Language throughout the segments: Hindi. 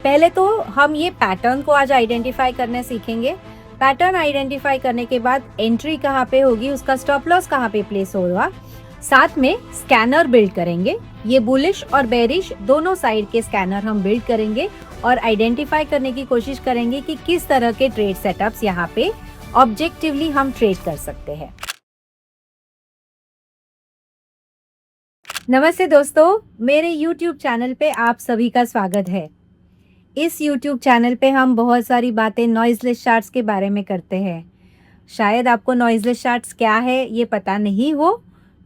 पहले तो हम ये पैटर्न को आज आइडेंटिफाई करना सीखेंगे। पैटर्न आइडेंटिफाई करने के बाद एंट्री कहाँ पे होगी, उसका स्टॉप लॉस कहाँ पे प्लेस होगा, साथ में स्कैनर बिल्ड करेंगे। ये बुलिश और बेरिश दोनों साइड के स्कैनर हम बिल्ड करेंगे और आइडेंटिफाई करने की कोशिश करेंगे कि किस तरह के ट्रेड सेटअप्स यहाँ पे ऑब्जेक्टिवली हम ट्रेड कर सकते हैं। नमस्ते दोस्तों, मेरे YouTube चैनल पे आप सभी का स्वागत है। इस YouTube चैनल पे हम बहुत सारी बातें नॉइजलेस चार्ट्स के बारे में करते हैं। शायद आपको नॉइजलेस चार्ट्स क्या है ये पता नहीं हो,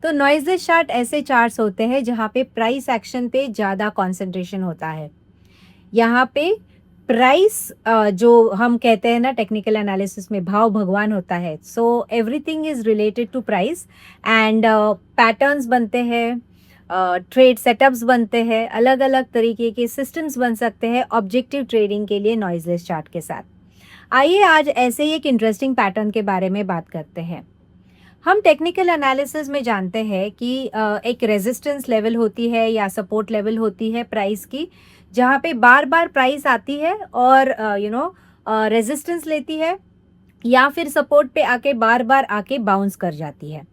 तो नॉइजलेस चार्ट ऐसे चार्ट्स होते हैं जहाँ पे प्राइस एक्शन पे ज़्यादा कंसंट्रेशन होता है। यहाँ पे प्राइस जो हम कहते हैं ना टेक्निकल एनालिसिस में भाव भगवान होता है। So everything is related to price and patterns बनते हैं, ट्रेड सेटअप्स बनते हैं, अलग अलग तरीके के सिस्टम्स बन सकते हैं ऑब्जेक्टिव ट्रेडिंग के लिए नॉइजलेस चार्ट के साथ। आइए आज ऐसे ही एक इंटरेस्टिंग पैटर्न के बारे में बात करते हैं। हम टेक्निकल एनालिसिस में जानते हैं कि एक रेजिस्टेंस लेवल होती है या सपोर्ट लेवल होती है प्राइस की, जहाँ पे बार बार प्राइस आती है और रेजिस्टेंस लेती है या फिर सपोर्ट पे आके बार बार आके बाउंस कर जाती है।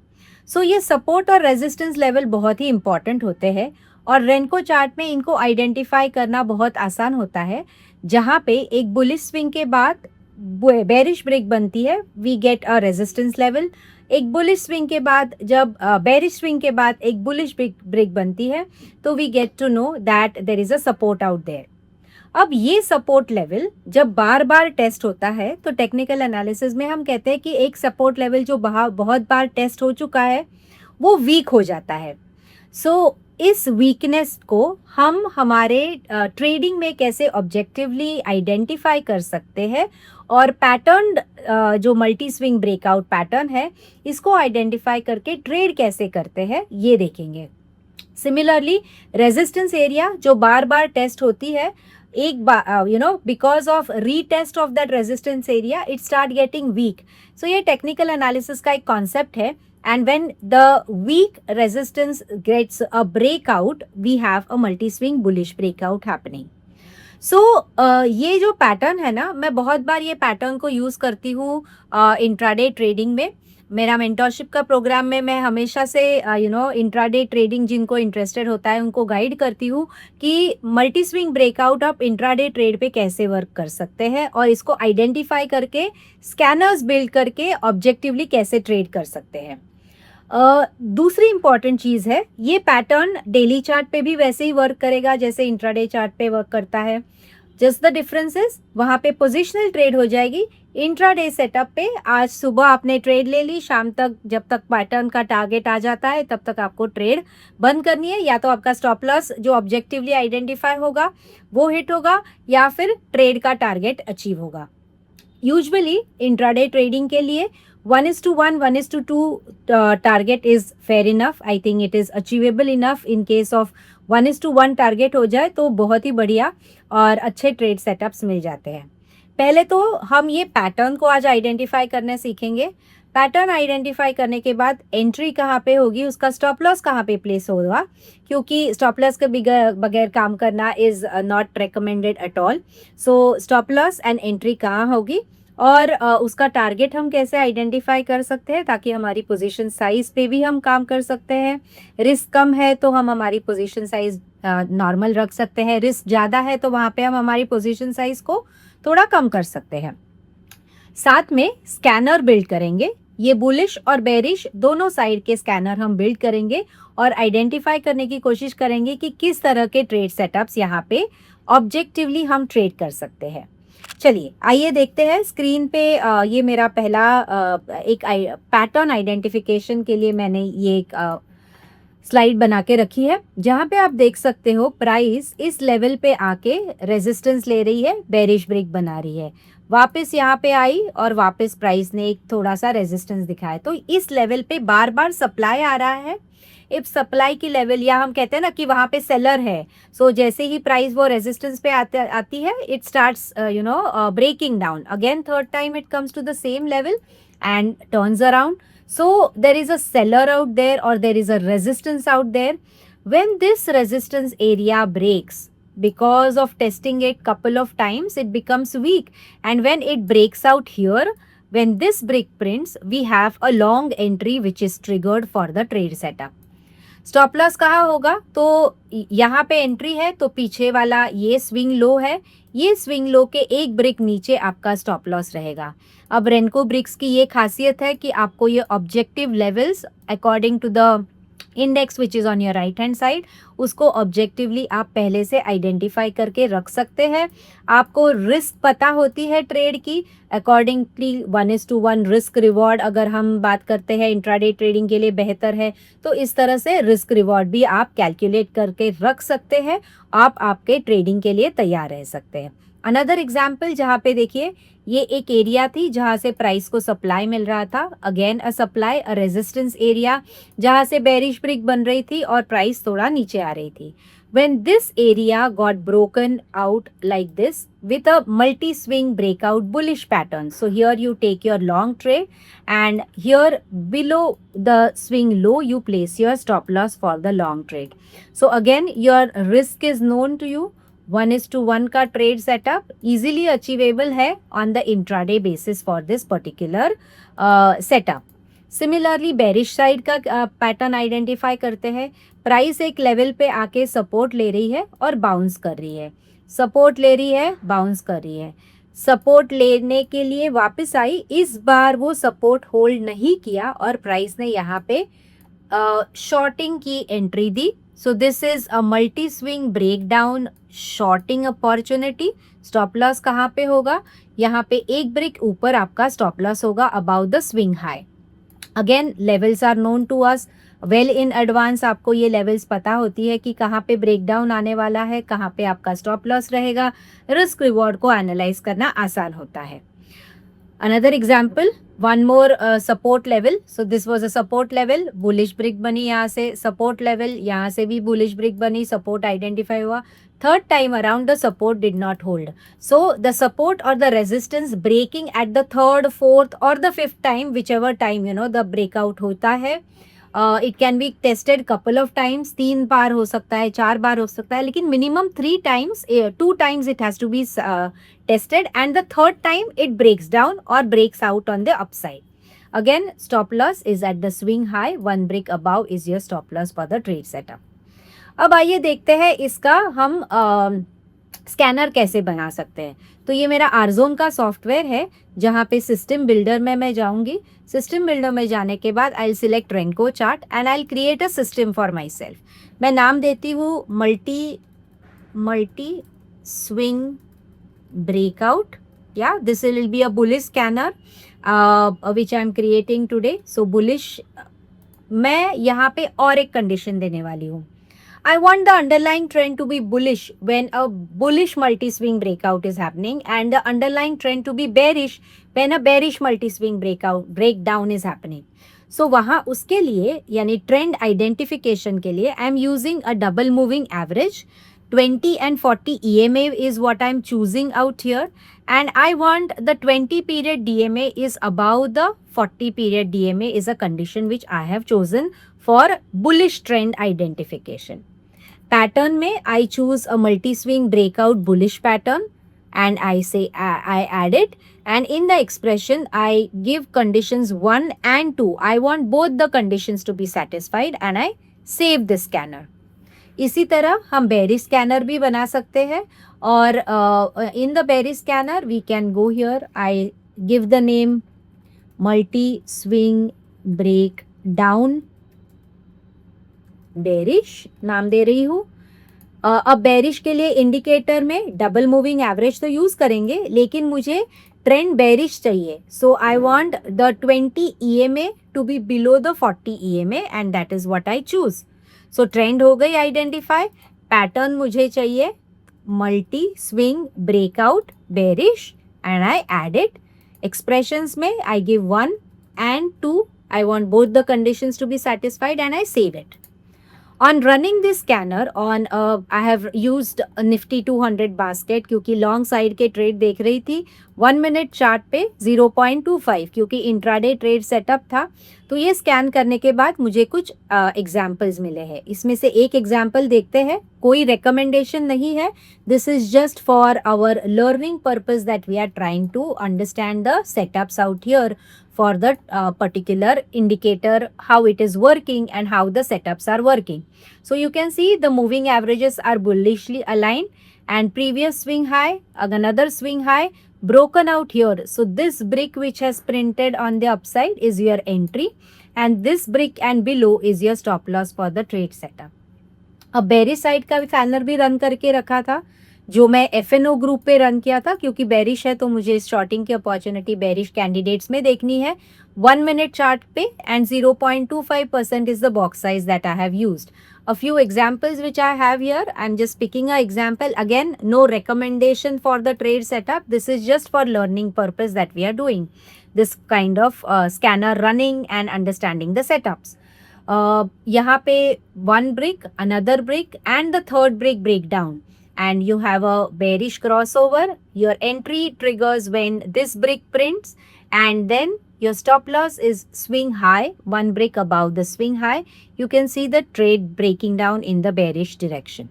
सो ये सपोर्ट और रेजिस्टेंस लेवल बहुत ही इंपॉर्टेंट होते हैं और रेनको चार्ट में इनको आइडेंटिफाई करना बहुत आसान होता है। जहाँ पे एक बुलिश स्विंग के बाद बेरिश ब्रेक बनती है, we get a resistance level. एक बुलिश स्विंग के बाद जब बेरिश स्विंग के बाद एक बुलिश ब्रेक बनती है तो we get to know that there is a support out there. अब ये सपोर्ट लेवल जब बार बार टेस्ट होता है तो टेक्निकल एनालिसिस में हम कहते हैं कि एक सपोर्ट लेवल जो बहुत बार टेस्ट हो चुका है वो वीक हो जाता है। सो इस वीकनेस को हम हमारे ट्रेडिंग में कैसे ऑब्जेक्टिवली आइडेंटिफाई कर सकते हैं और पैटर्न जो मल्टी स्विंग ब्रेकआउट पैटर्न है इसको आइडेंटिफाई करके ट्रेड कैसे करते हैं ये देखेंगे। सिमिलरली रेजिस्टेंस एरिया जो बार बार टेस्ट होती है, एक बार because of retest of that resistance area it start getting weak. So ये टेक्निकल एनालिसिस का एक कॉन्सेप्ट है and when the weak resistance gets a breakout we have a multi swing bullish breakout happening. So ये जो पैटर्न है ना, मैं बहुत बार ये पैटर्न को यूज़ करती हूँ इंट्राडे ट्रेडिंग में। मेरा मेंटरशिप का प्रोग्राम में मैं हमेशा से इंट्राडे ट्रेडिंग जिनको इंटरेस्टेड होता है उनको गाइड करती हूँ कि मल्टी स्विंग ब्रेकआउट आप इंट्राडे ट्रेड पे कैसे वर्क कर सकते हैं और इसको आइडेंटिफाई करके स्कैनर्स बिल्ड करके ऑब्जेक्टिवली कैसे ट्रेड कर सकते हैं। दूसरी इंपॉर्टेंट चीज़ है, ये पैटर्न डेली चार्ट पे भी वैसे ही वर्क करेगा जैसे इंट्राडे चार्ट पे वर्क करता है। जस्ट द डिफरेंस इज वहाँ पे पोजिशनल ट्रेड हो जाएगी। इंट्राडे सेटअप पे आज सुबह आपने ट्रेड ले ली, शाम तक जब तक पैटर्न का टारगेट आ जाता है तब तक आपको ट्रेड बंद करनी है। या तो आपका स्टॉप लॉस जो ऑब्जेक्टिवली आइडेंटिफाई होगा वो हिट होगा या फिर ट्रेड का टारगेट अचीव होगा। यूजुअली इंट्राडे ट्रेडिंग के लिए 1:1, 1:2 target is fair enough. I think it is achievable enough. In case of 1:1 target हो जाए तो बहुत ही बढ़िया और अच्छे ट्रेड सेटअप्स मिल जाते हैं। पहले तो हम ये पैटर्न को आज आइडेंटिफाई करना सीखेंगे। पैटर्न आइडेंटिफाई करने के बाद एंट्री कहाँ पे होगी, उसका स्टॉप लॉस कहाँ पे प्लेस होगा, क्योंकि स्टॉप लॉस के बगैर काम करना is not recommended at all. So stop loss and entry कहाँ होगी और उसका टारगेट हम कैसे आइडेंटिफाई कर सकते हैं ताकि हमारी पोजीशन साइज पे भी हम काम कर सकते हैं। रिस्क कम है तो हम हमारी पोजीशन साइज नॉर्मल रख सकते हैं, रिस्क ज़्यादा है तो वहाँ पे हम हमारी पोजीशन साइज को थोड़ा कम कर सकते हैं। साथ में स्कैनर बिल्ड करेंगे। ये बुलिश और बेरिश दोनों साइड के स्कैनर हम बिल्ड करेंगे और आइडेंटिफाई करने की कोशिश करेंगे कि किस तरह के ट्रेड सेटअप्स यहाँ पे ऑब्जेक्टिवली हम ट्रेड कर सकते हैं। चलिए आइए देखते हैं स्क्रीन पे। ये मेरा पहला एक पैटर्न आइडेंटिफिकेशन के लिए मैंने ये एक स्लाइड बना के रखी है जहाँ पे आप देख सकते हो प्राइस इस लेवल पे आके रेजिस्टेंस ले रही है, बेरिश ब्रेक बना रही है, वापस यहाँ पे आई और वापस प्राइस ने एक थोड़ा सा रेजिस्टेंस दिखाया। तो इस लेवल पे बार बार सप्लाई आ रहा है। इफ सप्लाई की लेवल या हम कहते हैं ना कि वहाँ पे सेलर है, सो जैसे ही प्राइस वो रेजिस्टेंस पे आती है it starts breaking down again, third time it comes to the same level and turns around. So there is a seller out there or there is a resistance out there. When this resistance area breaks, because of testing it couple of times, it becomes weak. And when it breaks out here, when this break prints, we have a long entry which is triggered for the trade setup. Stop loss कहाँ होगा? तो यहाँ पे एंट्री है, तो पीछे वाला ये स्विंग लो है, ये स्विंग लो के एक ब्रिक नीचे आपका स्टॉप लॉस रहेगा. अब रेनको ब्रिक्स की ये खासियत है कि आपको ये objective levels according to the index which is on your right hand side, उसको ऑब्जेक्टिवली आप पहले से आइडेंटिफाई करके रख सकते हैं. आपको रिस्क पता होती है ट्रेड की, अकॉर्डिंगली 1:1 रिस्क रिवॉर्ड अगर हम बात करते हैं इंट्राडे ट्रेडिंग के लिए बेहतर है, तो इस तरह से रिस्क रिवॉर्ड भी आप कैलकुलेट करके रख सकते हैं. आप आपके ट्रेडिंग के लिए तैयार रह सकते हैं. अनदर एग्जाम्पल जहाँ पे देखिए, ये एक एरिया थी जहाँ से प्राइस को सप्लाई मिल रहा था. Again a supply, a resistance area जहाँ से बेरिश ब्रिक बन रही थी और प्राइस थोड़ा नीचे आ रही थी. When this area got broken out like this with a multi-swing breakout bullish pattern. So here you take your long trade and here below the swing low you place your stop loss for the long trade. So again your risk is known to you. 1:1 का ट्रेड सेटअप इजीली अचीवेबल है on the intraday basis for this particular setup. Similarly bearish side का पैटर्न आइडेंटिफाई करते हैं. प्राइस एक लेवल पे आके सपोर्ट ले रही है और बाउंस कर रही है, सपोर्ट ले रही है, बाउंस कर रही है. सपोर्ट लेने के लिए वापस आई, इस बार वो सपोर्ट होल्ड नहीं किया और प्राइस ने यहाँ पे शॉर्टिंग की एंट्री दी. So this is a multi swing breakdown shorting opportunity. Stop loss कहाँ पे होगा? यहाँ पे एक ब्रेक ऊपर आपका स्टॉप लॉस होगा about the swing high. Again levels are known to us well in advance. आपको ये लेवल्स पता होती है कि कहाँ पे ब्रेकडाउन आने वाला है, कहाँ पे आपका स्टॉप लॉस रहेगा. रिस्क रिवॉर्ड को एनालाइज करना आसान होता है. Another example, one more support level. So this was a support level, bullish brick बनी यहाँ से, सपोर्ट लेवल यहाँ से भी बुलिश ब्रिक बनी, सपोर्ट आइडेंटिफाई हुआ. Third time around the support did not hold. So the support or the resistance breaking at the third, fourth or the fifth time, whichever time the breakout होता है. It can be tested couple of times. 3 बार हो सकता है, 4 बार हो सकता है, लेकिन minimum 3 times, 2 times it has to be tested, and the third time it breaks down or breaks out on the upside. Again, stop loss is at the swing high. 1 brick above is your stop loss for the trade setup. अब आइए देखते हैं इसका हम स्कैनर कैसे बना सकते हैं. तो ये मेरा आरजोन का सॉफ्टवेयर है जहाँ पे सिस्टम बिल्डर में मैं जाऊँगी. सिस्टम बिल्डर में जाने के बाद I select Renko chart and I create a system for my self. मैं नाम देती हूँ मल्टी स्विंग ब्रेकआउट. या this will be a bullish scanner which I am creating today. So bullish, मैं यहाँ पे और एक कंडीशन देने वाली हूँ. I want the underlying trend to be bullish when a bullish multi-swing breakout is happening, and the underlying trend to be bearish when a bearish multi-swing breakdown is happening. So वहाँ उसके लिए यानी ट्रेंड आइडेंटिफिकेशन के लिए I am using a double moving average. 20 and 40 EMA is what I am choosing out here, and I want the 20 period DMA is above the 40 period DMA is a condition which I have chosen for bullish trend identification. Pattern में I choose a multi-swing breakout bullish pattern and I say I add it, and in the expression I give conditions 1 and 2. I want both the conditions to be satisfied and I save the scanner. इसी तरह हम बेरिश स्कैनर भी बना सकते हैं और in the bearish scanner we can go here. I give the name multi swing break down bearish नाम दे रही हूँ. अब बेरिश के लिए इंडिकेटर में डबल मूविंग एवरेज तो यूज़ करेंगे, लेकिन मुझे ट्रेंड बेरिश चाहिए. So I want the 20 EMA to be below the 40 EMA and that is what I choose. So trend हो गई आइडेंटिफाई. पैटर्न मुझे चाहिए multi swing breakout bearish and I add it. Expressions में I give 1 and 2. I want both the conditions to be satisfied and I save it. On running this scanner on I have used a Nifty 200 basket क्योंकि लॉन्ग साइड के ट्रेड देख रही थी. 1 मिनट चार्ट पे 0.25 क्योंकि इंट्राडे ट्रेड सेटअप था. तो ये स्कैन करने के बाद मुझे कुछ एग्जाम्पल्स मिले हैं. इसमें से एक एग्जाम्पल देखते हैं. कोई रिकमेंडेशन नहीं है. This is just for our learning purpose that we are trying to understand the setups out here for the particular indicator, how it is working and how the setups are working. So you can see the moving averages are bullishly aligned and previous swing high, another swing high broken out here. So this brick which has printed on the upside is your entry and this brick and below is your stop loss for the trade setup. अब बेरिश साइड का भी फैनर भी रन करके रखा था जो मैं FNO ग्रुप पे रन किया था क्योंकि बेरिश है तो मुझे शॉर्टिंग की अपॉर्चुनिटी बेरिश कैंडिडेट्स में देखनी है 1 मिनट चार्ट पे and 0.25% is the box size that I have used. A few examples which I have here, I'm just picking an example. Again, no recommendation for the trade setup. This is just for learning purpose that we are doing this kind of scanner running and understanding the setups. यहाँ पे one brick, another brick and the third brick breakdown. And you have a bearish crossover. Your entry triggers when this brick prints and then your stop loss is swing high, one brick above the swing high. You can see the trade breaking down in the bearish direction.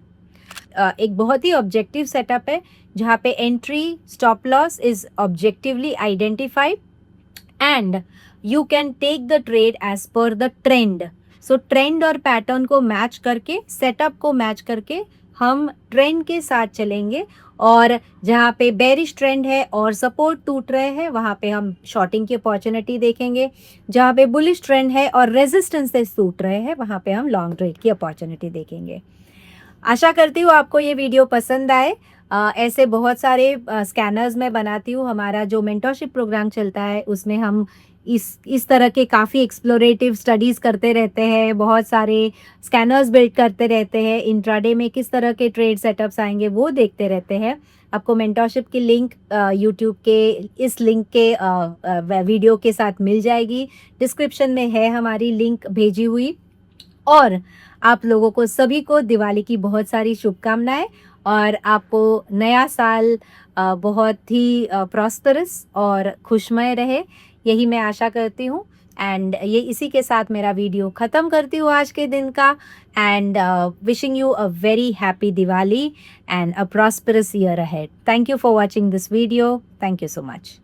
एक बहुत ही ऑब्जेक्टिव सेटअप है जहाँ पे entry stop loss is objectively identified and you can take the trade as per the trend. So trend और पैटर्न को मैच करके सेटअप को मैच करके हम ट्रेंड के साथ चलेंगे और जहाँ पे बेरिश ट्रेंड है और सपोर्ट टूट रहे हैं वहाँ पे हम शॉर्टिंग की अपॉर्चुनिटी देखेंगे. जहाँ पे बुलिश ट्रेंड है और रेजिस्टेंस से टूट रहे हैं वहाँ पे हम लॉन्ग ट्रेड की अपॉर्चुनिटी देखेंगे. आशा करती हूँ आपको ये वीडियो पसंद आए. ऐसे बहुत सारे स्कैनर्स मैं बनाती हूँ. हमारा जो मेंटरशिप प्रोग्राम चलता है उसमें हम इस तरह के काफ़ी एक्सप्लोरेटिव स्टडीज़ करते रहते हैं. बहुत सारे स्कैनर्स बिल्ड करते रहते हैं. इंट्राडे में किस तरह के ट्रेड सेटअप्स आएंगे वो देखते रहते हैं. आपको मेंटरशिप की लिंक यूट्यूब के इस लिंक के वीडियो के साथ मिल जाएगी. डिस्क्रिप्शन में है हमारी लिंक भेजी हुई. और आप लोगों को सभी को दिवाली की बहुत सारी शुभकामनाएं और आपको नया साल बहुत ही प्रॉस्परस और खुशमय रहे यही मैं आशा करती हूँ. एंड ये इसी के साथ मेरा वीडियो ख़त्म करती हूँ आज के दिन का. And wishing you a very happy Diwali and a prosperous year ahead. Thank you for watching this video. Thank you so much.